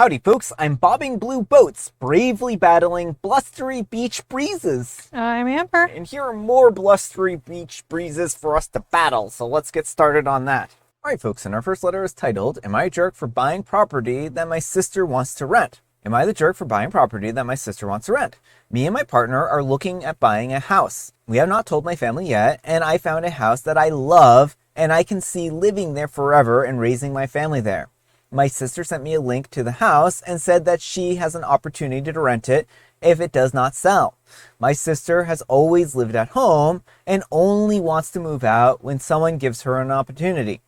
Howdy folks, I'm bobbing blue boats, bravely battling blustery beach breezes. I'm Amber. And here are more blustery beach breezes for us to battle, so let's get started on that. Alright folks, and our first letter is titled, Am I a jerk for buying property that my sister wants to rent? Am I the jerk for buying property that my sister wants to rent? Me and my partner are looking at buying a house. We have not told my family yet, and I found a house that I love, and I can see living there forever and raising my family there. My sister sent me a link to the house and said that she has an opportunity to rent it if it does not sell. My sister has always lived at home and only wants to move out when someone gives her an opportunity.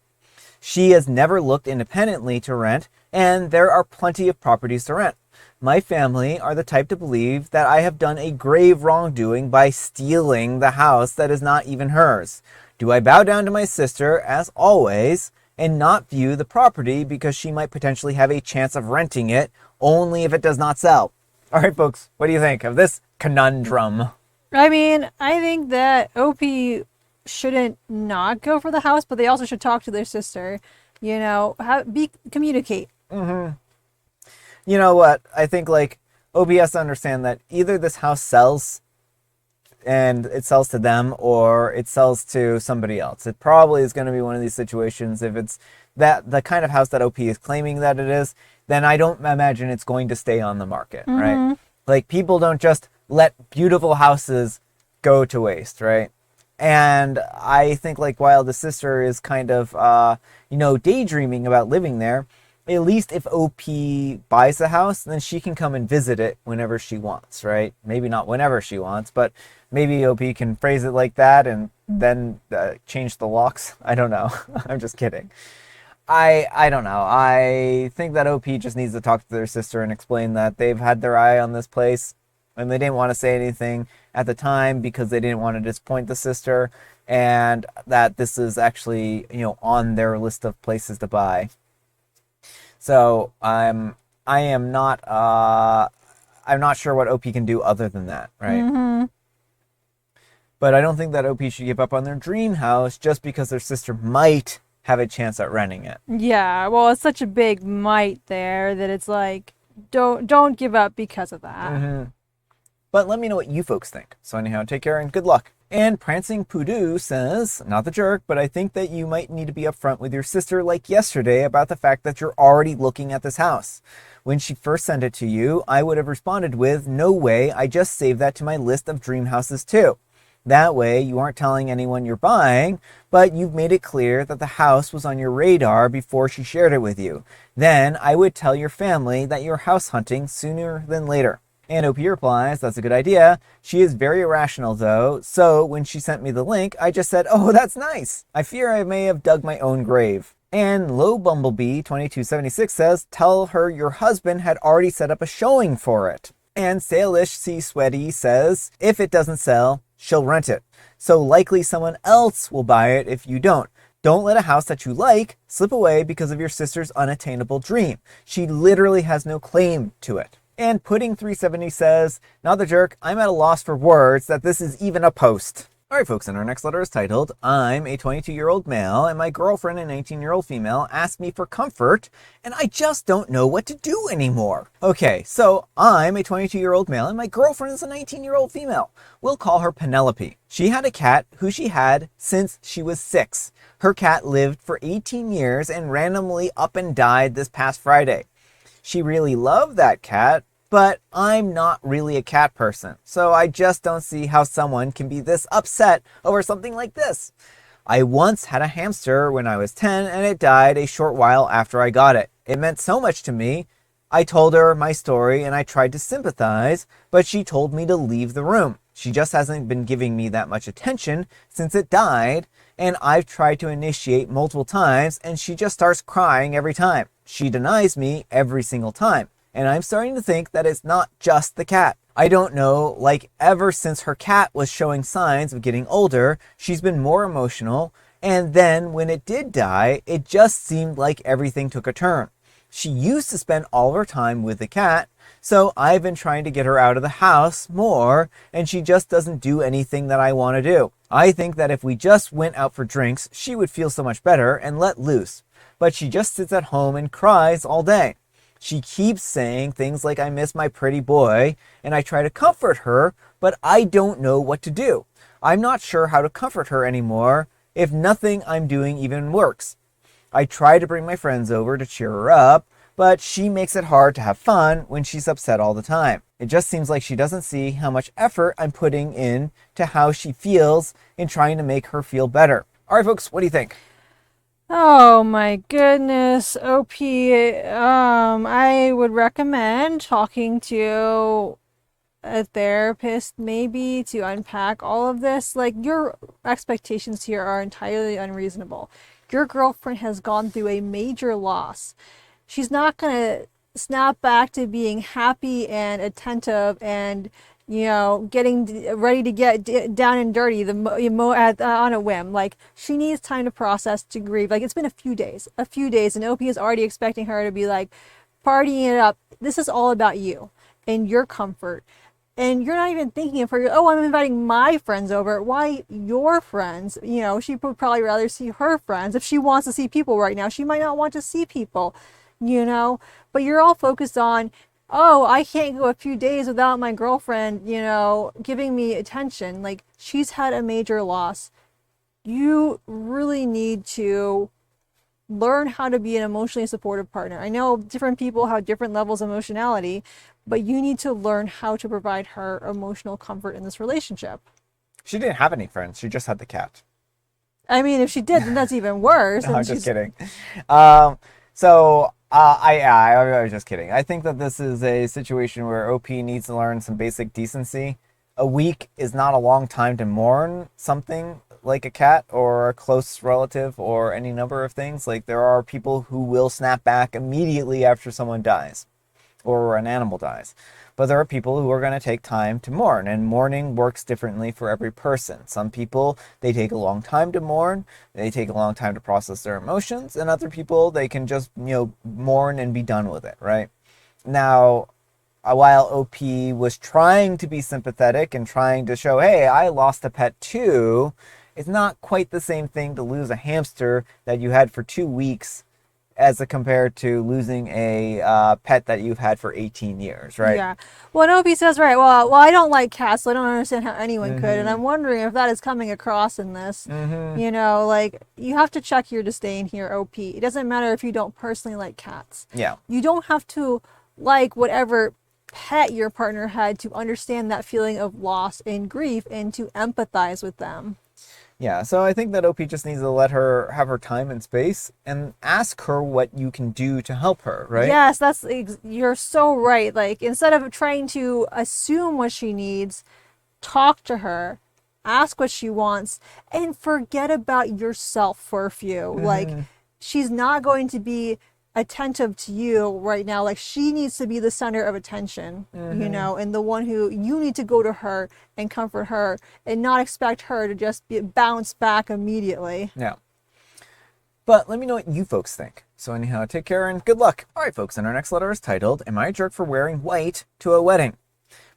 She has never looked independently to rent, and there are plenty of properties to rent. My family are the type to believe that I have done a grave wrongdoing by stealing the house that is not even hers. Do I bow down to my sister, as always, and not view the property because she might potentially have a chance of renting it only if it does not sell? All right, folks, what do you think of this conundrum? I mean, I think that OP shouldn't not go for the house, but they also should talk to their sister. You know, communicate. Mm-hmm. You know what? I think OP has to understand that either this house sells and it sells to them or it sells to somebody else. It probably is going to be one of these situations. If it's that the kind of house that OP is claiming that it is, then I don't imagine it's going to stay on the market, right? Like, people don't just let beautiful houses go to waste, right? And I think while the sister is kind of, daydreaming about living there, at least if OP buys the house, then she can come and visit it whenever she wants, right? Maybe not whenever she wants, but maybe OP can phrase it like that and then change the locks. I don't know. I'm just kidding. I don't know. I think that OP just needs to talk to their sister and explain that they've had their eye on this place and they didn't want to say anything at the time because they didn't want to disappoint the sister, and that this is actually, on their list of places to buy. So I'm not sure what OP can do other than that, right? But I don't think that OP should give up on their dream house just because their sister might have a chance at renting it. Yeah, well, it's such a big might there that it's don't give up because of that. But let me know what you folks think. So anyhow, take care and good luck. And Prancing Poodoo says, not the jerk, but I think that you might need to be upfront with your sister like yesterday about the fact that you're already looking at this house. When she first sent it to you, I would have responded with, no way, I just saved that to my list of dream houses too. That way, you aren't telling anyone you're buying, but you've made it clear that the house was on your radar before she shared it with you. Then I would tell your family that you're house hunting sooner than later. And OP replies, that's a good idea. She is very irrational though, so when she sent me the link, I just said, oh, that's nice. I fear I may have dug my own grave. And Low Bumblebee 2276 says, tell her your husband had already set up a showing for it. And Sailish C Sweaty says, if it doesn't sell, she'll rent it. So likely someone else will buy it if you don't. Don't let a house that you like slip away because of your sister's unattainable dream. She literally has no claim to it. And Pudding 370 says, not the jerk, I'm at a loss for words that this is even a post. Alright folks, and our next letter is titled, I'm a 22-year-old male and my girlfriend, a 19-year-old female, asked me for comfort and I just don't know what to do anymore. Okay, so I'm a 22-year-old male and my girlfriend is a 19-year-old female. We'll call her Penelope. She had a cat who she had since she was 6. Her cat lived for 18 years and randomly up and died this past Friday. She really loved that cat, but I'm not really a cat person, so I just don't see how someone can be this upset over something like this. I once had a hamster when I was 10 and it died a short while after I got it. It meant so much to me. I told her my story and I tried to sympathize, but she told me to leave the room. She just hasn't been giving me that much attention since it died, and I've tried to initiate multiple times and she just starts crying every time. She denies me every single time, and I'm starting to think that it's not just the cat. I don't know, ever since her cat was showing signs of getting older, she's been more emotional, and then when it did die, it just seemed like everything took a turn. She used to spend all her time with the cat, so I've been trying to get her out of the house more, and she just doesn't do anything that I want to do. I think that if we just went out for drinks, she would feel so much better and let loose. But she just sits at home and cries all day. She keeps saying things like, I miss my pretty boy, and I try to comfort her, but I don't know what to do. I'm not sure how to comfort her anymore if nothing I'm doing even works. I try to bring my friends over to cheer her up, but she makes it hard to have fun when she's upset all the time. It just seems like she doesn't see how much effort I'm putting in to how she feels in trying to make her feel better. All right, folks, what do you think? Oh my goodness, OP. I would recommend talking to a therapist maybe to unpack all of this. Like, your expectations here are entirely unreasonable. Your girlfriend has gone through a major loss. She's not going to snap back to being happy and attentive and, getting ready to get down and dirty on a whim. Like, she needs time to process, to grieve. Like, it's been a few days, and OP is already expecting her to be like partying it up. This is all about you and your comfort. And you're not even thinking of her, oh, I'm inviting my friends over. Why your friends? She would probably rather see her friends. If she wants to see people right now, she might not want to see people, But you're all focused on, oh, I can't go a few days without my girlfriend, giving me attention. Like, she's had a major loss. You really need to learn how to be an emotionally supportive partner. I know different people have different levels of emotionality, but you need to learn how to provide her emotional comfort in this relationship. She didn't have any friends. She just had the cat. I mean, if she did, then that's even worse. No, I'm just kidding. I was just kidding. I think that this is a situation where OP needs to learn some basic decency. A week is not a long time to mourn something like a cat or a close relative or any number of things. Like, there are people who will snap back immediately after someone dies or an animal dies. But there are people who are going to take time to mourn, and mourning works differently for every person. Some people, they take a long time to mourn, they take a long time to process their emotions, and other people, they can just, mourn and be done with it, right? Now, while OP was trying to be sympathetic and trying to show, hey, I lost a pet too, it's not quite the same thing to lose a hamster that you had for 2 weeks as compared to losing a pet that you've had for 18 years, right? Yeah. Well, OP says, right, well, I don't like cats, so I don't understand how anyone could. And I'm wondering if that is coming across in this. Like, you have to check your disdain here, OP. It doesn't matter if you don't personally like cats. Yeah. You don't have to like whatever pet your partner had to understand that feeling of loss and grief and to empathize with them. Yeah, so I think that OP just needs to let her have her time and space and ask her what you can do to help her, right? Yes, you're so right. Like, instead of trying to assume what she needs, talk to her, ask what she wants, and forget about yourself for a few. Like, she's not going to be attentive to you right now. Like, she needs to be the center of attention, and the one who you need to go to her and comfort her and not expect her to just bounce back immediately. Yeah. But let me know what you folks think. So anyhow, take care and good luck. All right, folks, and our next letter is titled, Am I a Jerk for Wearing White to a Wedding?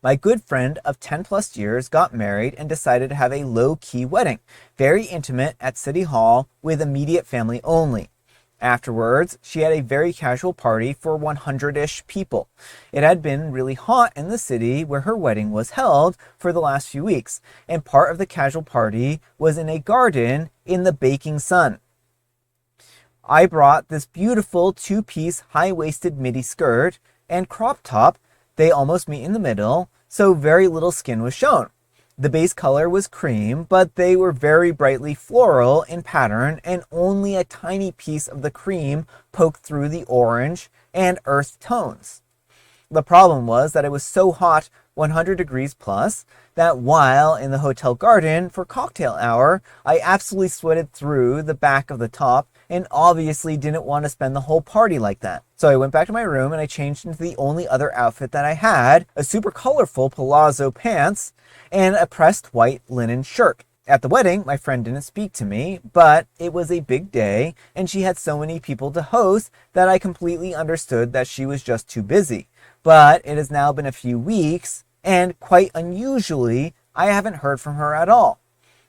My good friend of 10 plus years got married and decided to have a low-key wedding, very intimate at City Hall with immediate family only. Afterwards, she had a very casual party for 100-ish people. It had been really hot in the city where her wedding was held for the last few weeks, and part of the casual party was in a garden in the baking sun. I brought this beautiful 2-piece high-waisted midi skirt and crop top. They almost meet in the middle, so very little skin was shown. The base color was cream, but they were very brightly floral in pattern, and only a tiny piece of the cream poked through the orange and earth tones. The problem was that it was so hot, 100 degrees plus, that while in the hotel garden for cocktail hour, I absolutely sweated through the back of the top and obviously didn't want to spend the whole party like that. So I went back to my room and I changed into the only other outfit that I had, a super colorful palazzo pants and a pressed white linen shirt. At the wedding, my friend didn't speak to me, but it was a big day and she had so many people to host that I completely understood that she was just too busy. But it has now been a few weeks, and quite unusually, I haven't heard from her at all.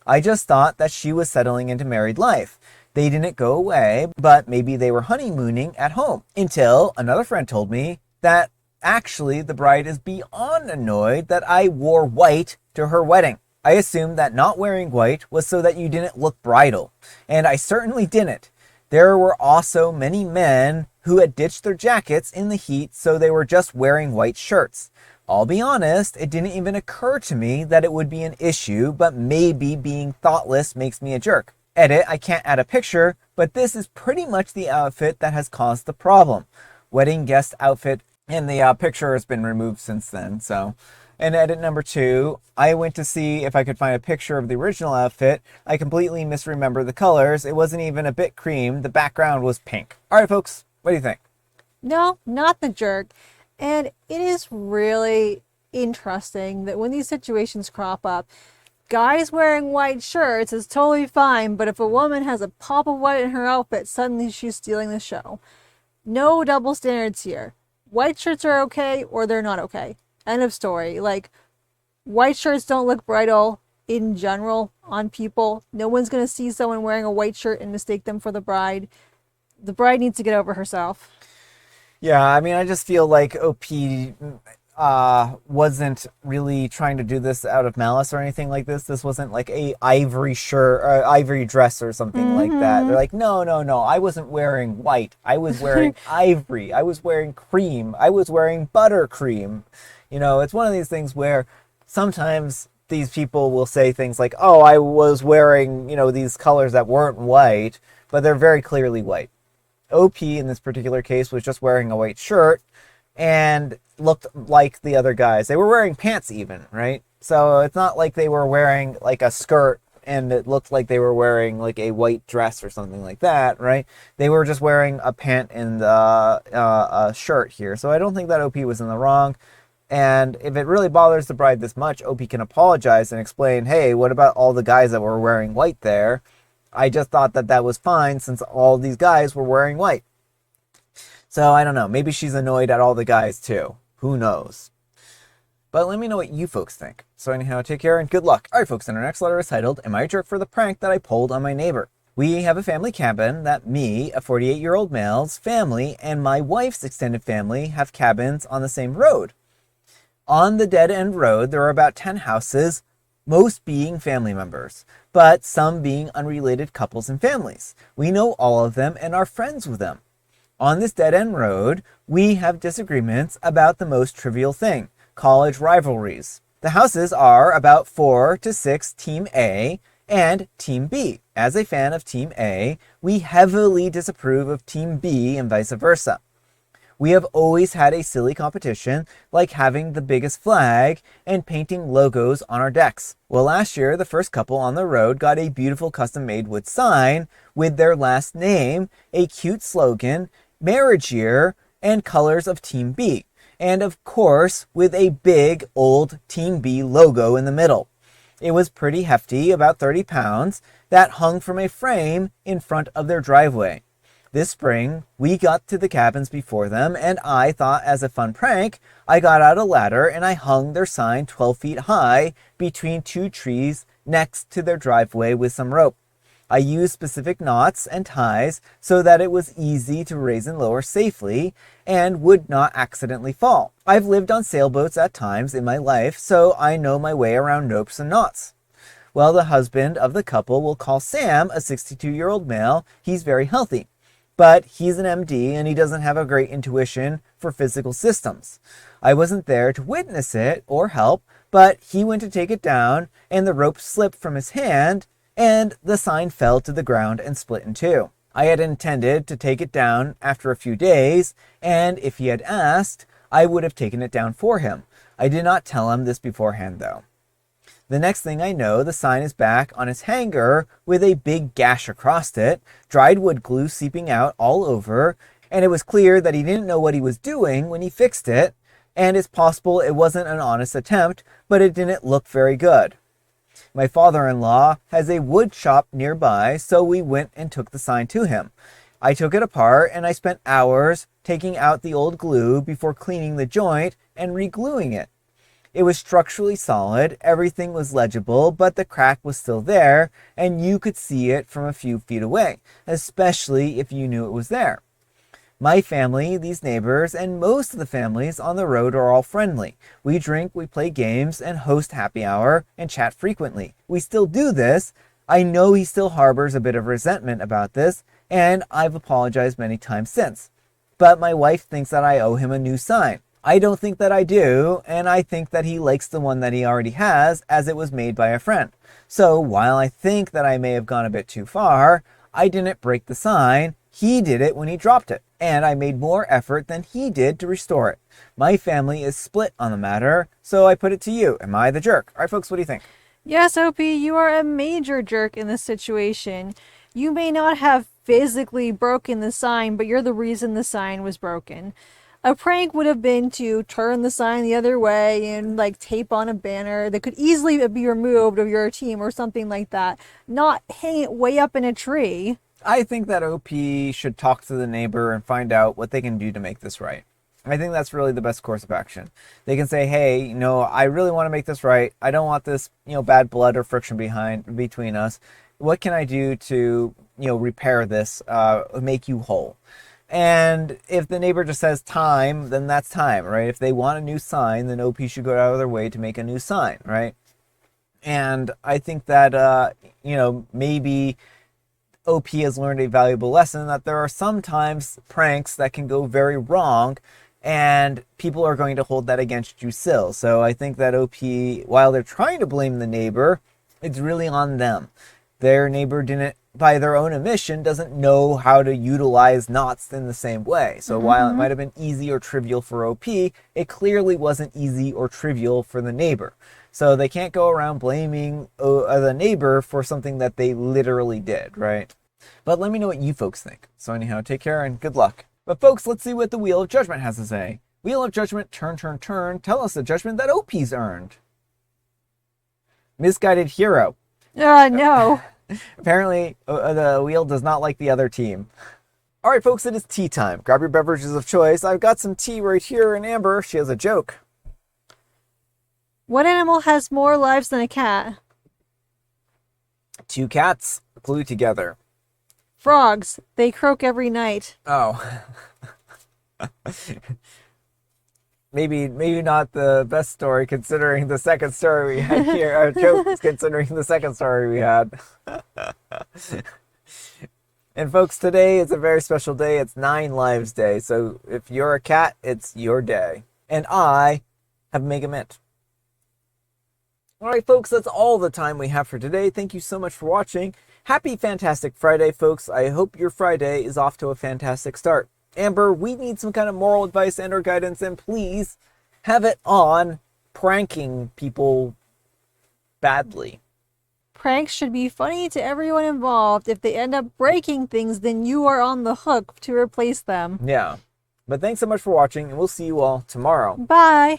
I just thought that she was settling into married life. They didn't go away, but maybe they were honeymooning at home. Until another friend told me that actually the bride is beyond annoyed that I wore white to her wedding. I assumed that not wearing white was so that you didn't look bridal, and I certainly didn't. There were also many men who had ditched their jackets in the heat, so they were just wearing white shirts. I'll be honest, it didn't even occur to me that it would be an issue, but maybe being thoughtless makes me a jerk. Edit, I can't add a picture, but this is pretty much the outfit that has caused the problem. Wedding guest outfit, and the picture has been removed since then, so... And edit number 2, I went to see if I could find a picture of the original outfit. I completely misremembered the colors. It wasn't even a bit cream. The background was pink. All right, folks, what do you think? No, not the jerk. And it is really interesting that when these situations crop up, guys wearing white shirts is totally fine, but if a woman has a pop of white in her outfit, suddenly she's stealing the show. No double standards here. White shirts are okay or they're not okay. End of story. Like, white shirts don't look bridal in general on people. No one's going to see someone wearing a white shirt and mistake them for the bride. The bride needs to get over herself. Yeah, I mean, I just feel like OP wasn't really trying to do this out of malice or anything like this. This wasn't like a ivory shirt or ivory dress or something like that. They're like, no, I wasn't wearing white. I was wearing ivory. I was wearing cream. I was wearing buttercream. You know, it's one of these things where sometimes these people will say things like, oh, I was wearing, these colors that weren't white, but they're very clearly white. OP in this particular case was just wearing a white shirt and looked like the other guys. They were wearing pants even, right? So it's not like they were wearing like a skirt and it looked like they were wearing like a white dress or something like that, right? They were just wearing a pant and a shirt here. So I don't think that OP was in the wrong. And if it really bothers the bride this much, OP can apologize and explain, hey, what about all the guys that were wearing white there? I just thought that that was fine since all these guys were wearing white. So I don't know. Maybe she's annoyed at all the guys too. Who knows? But let me know what you folks think. So anyhow, take care and good luck. All right, folks, and our next letter is titled, Am I a Jerk for the Prank That I Pulled on My Neighbor? We have a family cabin that me, a 48-year-old male's family, and my wife's extended family have cabins on the same road. On the dead-end road, there are about 10 houses, most being family members, but some being unrelated couples and families. We know all of them and are friends with them. On this dead-end road, we have disagreements about the most trivial thing, college rivalries. The houses are about 4 to 6 Team A and Team B. As a fan of Team A, we heavily disapprove of Team B and vice versa. We have always had a silly competition, like having the biggest flag and painting logos on our decks. Well, last year, the first couple on the road got a beautiful custom-made wood sign with their last name, a cute slogan, marriage year, and colors of Team B. And of course, with a big old Team B logo in the middle. It was pretty hefty, about 30 pounds, that hung from a frame in front of their driveway. This spring, we got to the cabins before them, and I thought as a fun prank, I got out a ladder and I hung their sign 12 feet high between 2 trees next to their driveway with some rope. I used specific knots and ties so that it was easy to raise and lower safely and would not accidentally fall. I've lived on sailboats at times in my life, so I know my way around ropes and knots. Well, the husband of the couple will call Sam, a 62-year-old male. He's very healthy. But he's an MD and he doesn't have a great intuition for physical systems. I wasn't there to witness it or help, but he went to take it down and the rope slipped from his hand and the sign fell to the ground and split in two. I had intended to take it down after a few days, and if he had asked, I would have taken it down for him. I did not tell him this beforehand though. The next thing I know, the sign is back on its hanger with a big gash across it, dried wood glue seeping out all over, and it was clear that he didn't know what he was doing when he fixed it, and it's possible it wasn't an honest attempt, but it didn't look very good. My father-in-law has a wood shop nearby, so we went and took the sign to him. I took it apart and I spent hours taking out the old glue before cleaning the joint and re-gluing it. It was structurally solid, everything was legible, but the crack was still there, and you could see it from a few feet away, especially if you knew it was there. My family, these neighbors, and most of the families on the road are all friendly. We drink, we play games, and host happy hour, and chat frequently. We still do this. I know he still harbors a bit of resentment about this, and I've apologized many times since. But my wife thinks that I owe him a new sign. I don't think that I do, and I think that he likes the one that he already has, as it was made by a friend. So while I think that I may have gone a bit too far, I didn't break the sign. He did it when he dropped it, and I made more effort than he did to restore it. My family is split on the matter, so I put it to you. Am I the jerk? All right, folks, what do you think? Yes, OP, you are a major jerk in this situation. You may not have physically broken the sign, but you're the reason the sign was broken. A prank would have been to turn the sign the other way and like tape on a banner that could easily be removed of your team or something like that, not hang it way up in a tree. I think that OP should talk to the neighbor and find out what they can do to make this right. I think that's really the best course of action. They can say, hey, I really want to make this right. I don't want this, bad blood or friction between us. What can I do to, repair this, make you whole? And if the neighbor just says time, then that's time, right? If they want a new sign, then OP should go out of their way to make a new sign, right? And I think that, maybe OP has learned a valuable lesson that there are sometimes pranks that can go very wrong, and people are going to hold that against you still. So I think that OP, while they're trying to blame the neighbor, it's really on them. Their neighbor didn't, by their own admission, doesn't know how to utilize knots in the same way. So while it might have been easy or trivial for OP, it clearly wasn't easy or trivial for the neighbor. So they can't go around blaming the neighbor for something that they literally did, right? But let me know what you folks think. So anyhow, take care and good luck. But folks, let's see what the Wheel of Judgment has to say. Wheel of Judgment, turn, turn, turn. Tell us the judgment that OP's earned. Misguided hero. No. Apparently, the wheel does not like the other team. All right, folks, it is tea time. Grab your beverages of choice. I've got some tea right here, and Amber, she has a joke. What animal has more lives than a cat? 2 cats glued together. Frogs. They croak every night. Oh. Maybe not the best story considering the second story we had here. Our jokes considering the second story we had. And folks, today is a very special day. It's 9 Lives Day. So if you're a cat, it's your day. And I have Mega Mint. All right, folks, that's all the time we have for today. Thank you so much for watching. Happy Fantastic Friday, folks. I hope your Friday is off to a fantastic start. Amber, we need some kind of moral advice and or guidance, and please have it on pranking people badly. Pranks should be funny to everyone involved. If they end up breaking things, then you are on the hook to replace them. Yeah. But thanks so much for watching, and we'll see you all tomorrow. Bye.